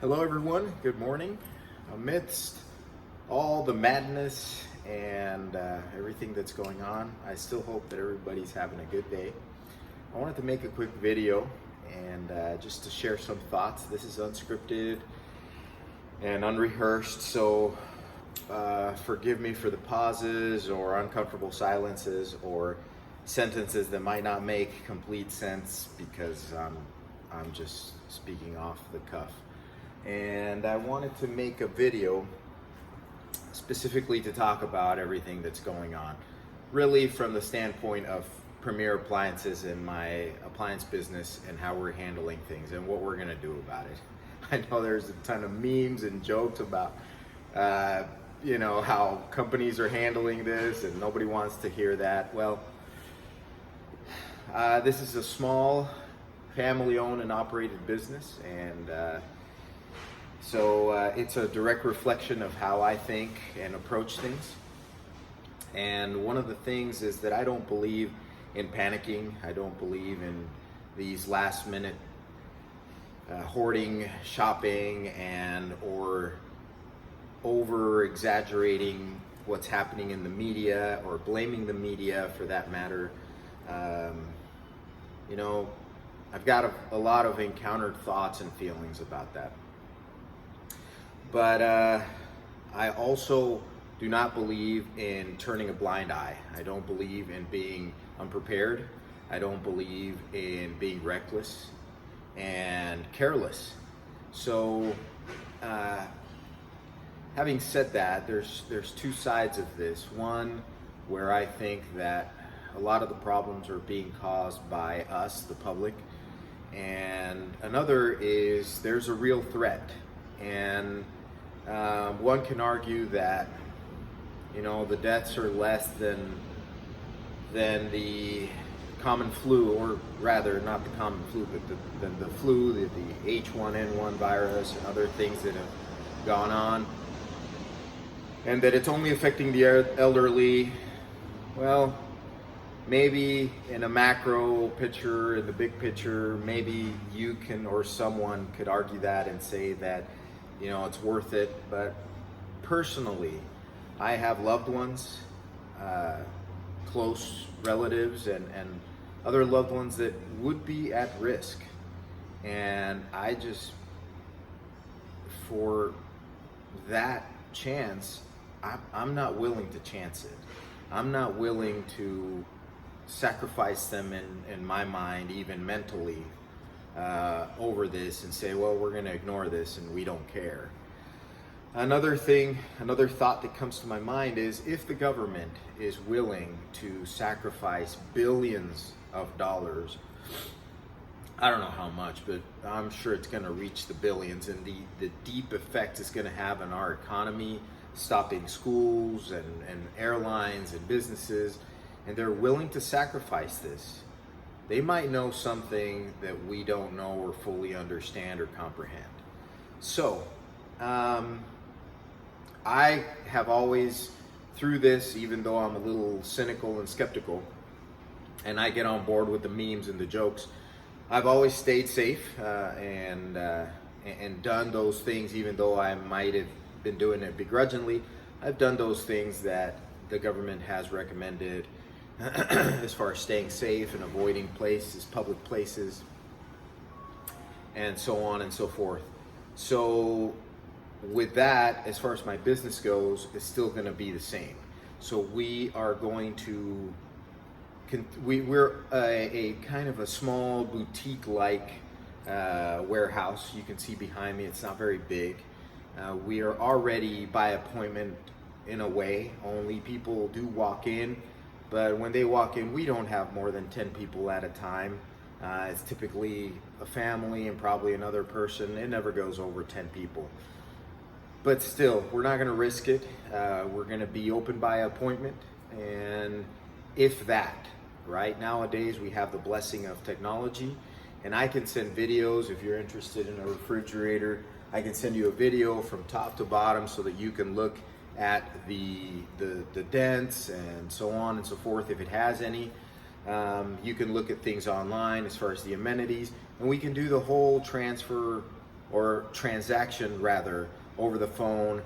Hello everyone, good morning. Amidst all the madness and everything that's going on, I still hope that everybody's having a good day. I wanted to make a quick video and just to share some thoughts. This is unscripted and unrehearsed, so forgive me for the pauses or uncomfortable silences or sentences that might not make complete sense because I'm just speaking off the cuff. And I wanted to make a video specifically to talk about everything that's going on, really from the standpoint of Premier Appliances and my appliance business and how we're handling things and what we're going to do about it. I know there's a ton of memes and jokes about how companies are handling this and nobody wants to hear that. Well, this is a small family-owned and operated business, and so it's a direct reflection of how I think and approach things. And one of the things is that I don't believe in panicking. I don't believe in these last-minute hoarding, shopping, and or over-exaggerating what's happening in the media or blaming the media for that matter. I've got a lot of encountered thoughts and feelings about that. But I also do not believe in turning a blind eye. I don't believe in being unprepared. I don't believe in being reckless and careless. So, having said that, there's two sides of this. One, where I think that a lot of the problems are being caused by us, the public, and another is there's a real threat. And one can argue that the deaths are less than the common flu, or rather not the common flu, but the flu, the H1N1 virus and other things that have gone on, and that it's only affecting the elderly. Well, maybe in a macro picture, in the big picture, maybe you can or someone could argue that and say that it's worth it. But personally, I have loved ones, close relatives, and other loved ones that would be at risk. And I just, for that chance, I'm not willing to chance it. I'm not willing to sacrifice them in my mind, even mentally, over this and say, well, we're going to ignore this and we don't care. Another thought that comes to my mind is if the government is willing to sacrifice billions of dollars, I don't know how much, but I'm sure it's going to reach the billions, and the deep effect it's going to have on our economy, stopping schools and airlines and businesses, and they're willing to sacrifice this, they might know something that we don't know or fully understand or comprehend. So, I have always, through this, even though I'm a little cynical and skeptical, and I get on board with the memes and the jokes, I've always stayed safe and done those things, even though I might have been doing it begrudgingly. I've done those things that the government has recommended as far as staying safe and avoiding public places, and so on and so forth. So with that, as far as my business goes, it's still going to be the same. So we are going to, we're a kind of a small boutique-like warehouse. You can see behind me, it's not very big. We are already by appointment in a way. Only people do walk in, but when they walk in, we don't have more than 10 people at a time. It's typically a family and probably another person. It never goes over 10 people. But still, we're not going to risk it. We're going to be open by appointment, and if that, right? Nowadays, we have the blessing of technology, and I can send videos. If you're interested in a refrigerator, I can send you a video from top to bottom so that you can look at the dents and so on and so forth, if it has any. You can look at things online as far as the amenities, and we can do the whole transfer or transaction rather, over the phone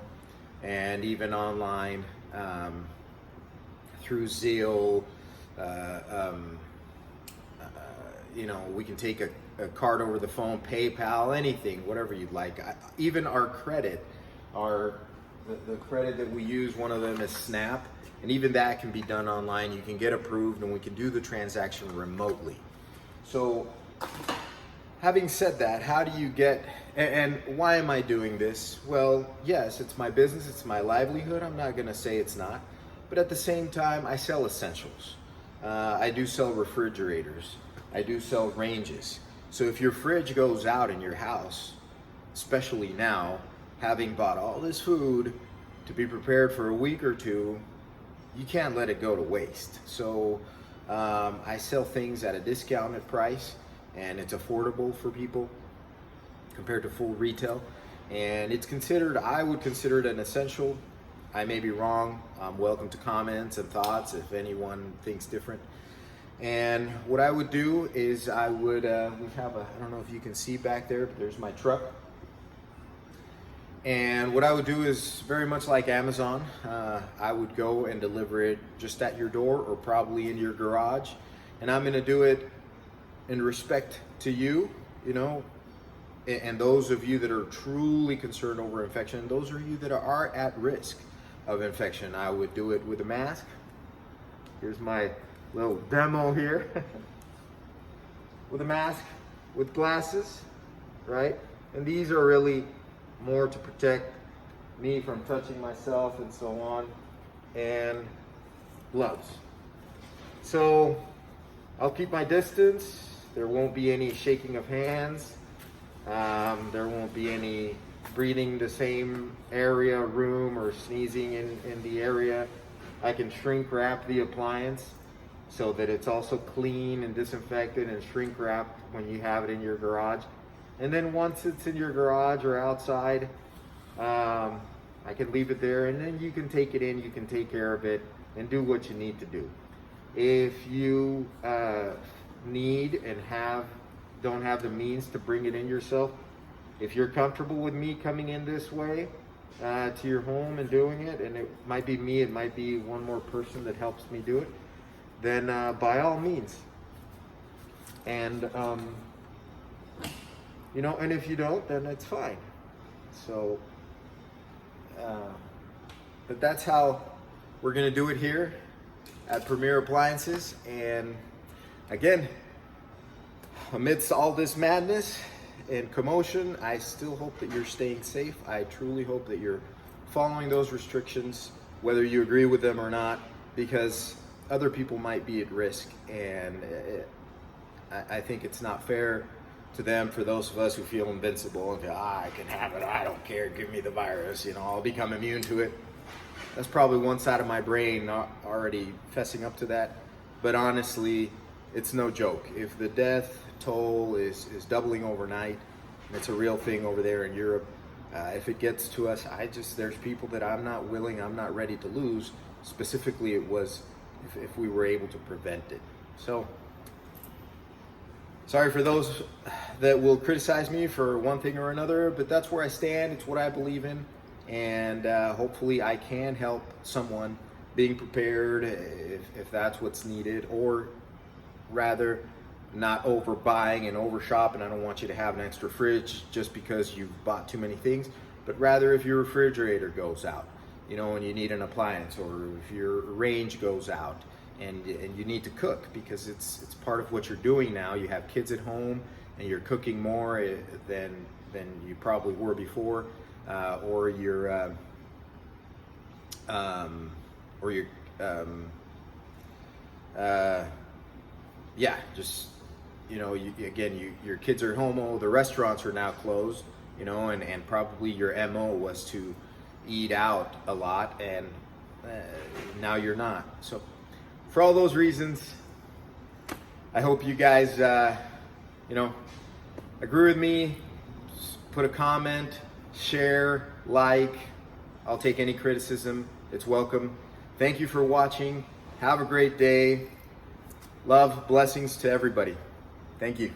and even online, through Zelle. We can take a card over the phone, PayPal, anything, whatever you'd like. Even our credit, the credit that we use, one of them is Snap, and even that can be done online. You can get approved, and we can do the transaction remotely. So, having said that, how do you get, and why am I doing this? Well, yes, it's my business, it's my livelihood. I'm not gonna say it's not, but at the same time, I sell essentials. I do sell refrigerators. I do sell ranges. So if your fridge goes out in your house, especially now, having bought all this food to be prepared for a week or two, you can't let it go to waste. So I sell things at a discounted price, and it's affordable for people compared to full retail. And it's considered, I would consider it an essential. I may be wrong. I'm welcome to comments and thoughts if anyone thinks different. And what I would do is I would, we have I don't know if you can see back there, but there's my truck. And what I would do is very much like Amazon. I would go and deliver it just at your door or probably in your garage. And I'm gonna do it in respect to you, and those of you that are truly concerned over infection, those of you that are at risk of infection. I would do it with a mask. Here's my little demo here. With a mask, with glasses, right? And these are really more to protect me from touching myself and so on, and gloves. So I'll keep my distance. There won't be any shaking of hands. There won't be any breathing the same area, room, or sneezing in the area. I can shrink wrap the appliance so that it's also clean and disinfected and shrink wrapped when you have it in your garage. And then once it's in your garage or outside, I can leave it there, and then you can take it in, you can take care of it and do what you need to do. If you need and don't have the means to bring it in yourself, if you're comfortable with me coming in this way to your home and doing it, and it might be me, it might be one more person that helps me do it, then by all means. And and if you don't, then it's fine. So, but that's how we're gonna do it here at Premier Appliances. And again, amidst all this madness and commotion, I still hope that you're staying safe. I truly hope that you're following those restrictions, whether you agree with them or not, because other people might be at risk, and I think it's not fair to them, for those of us who feel invincible and go, I can have it, I don't care, give me the virus, I'll become immune to it. That's probably one side of my brain already fessing up to that. But honestly, it's no joke. If the death toll is doubling overnight, and it's a real thing over there in Europe, if it gets to us, there's people that I'm not ready to lose. Specifically, it was if we were able to prevent it. So, sorry for those that will criticize me for one thing or another, but that's where I stand. It's what I believe in, and hopefully I can help someone being prepared if that's what's needed, or rather not overbuying and over shopping. I don't want you to have an extra fridge just because you've bought too many things, but rather if your refrigerator goes out, and you need an appliance, or if your range goes out and you need to cook because it's part of what you're doing now. You have kids at home and you're cooking more than you probably were before, or you're your kids are home, the restaurants are now closed, and probably your MO was to eat out a lot, and now you're not. So for all those reasons, I hope you guys, agree with me. Put a comment, share, like. I'll take any criticism. It's welcome. Thank you for watching. Have a great day. Love, blessings to everybody. Thank you.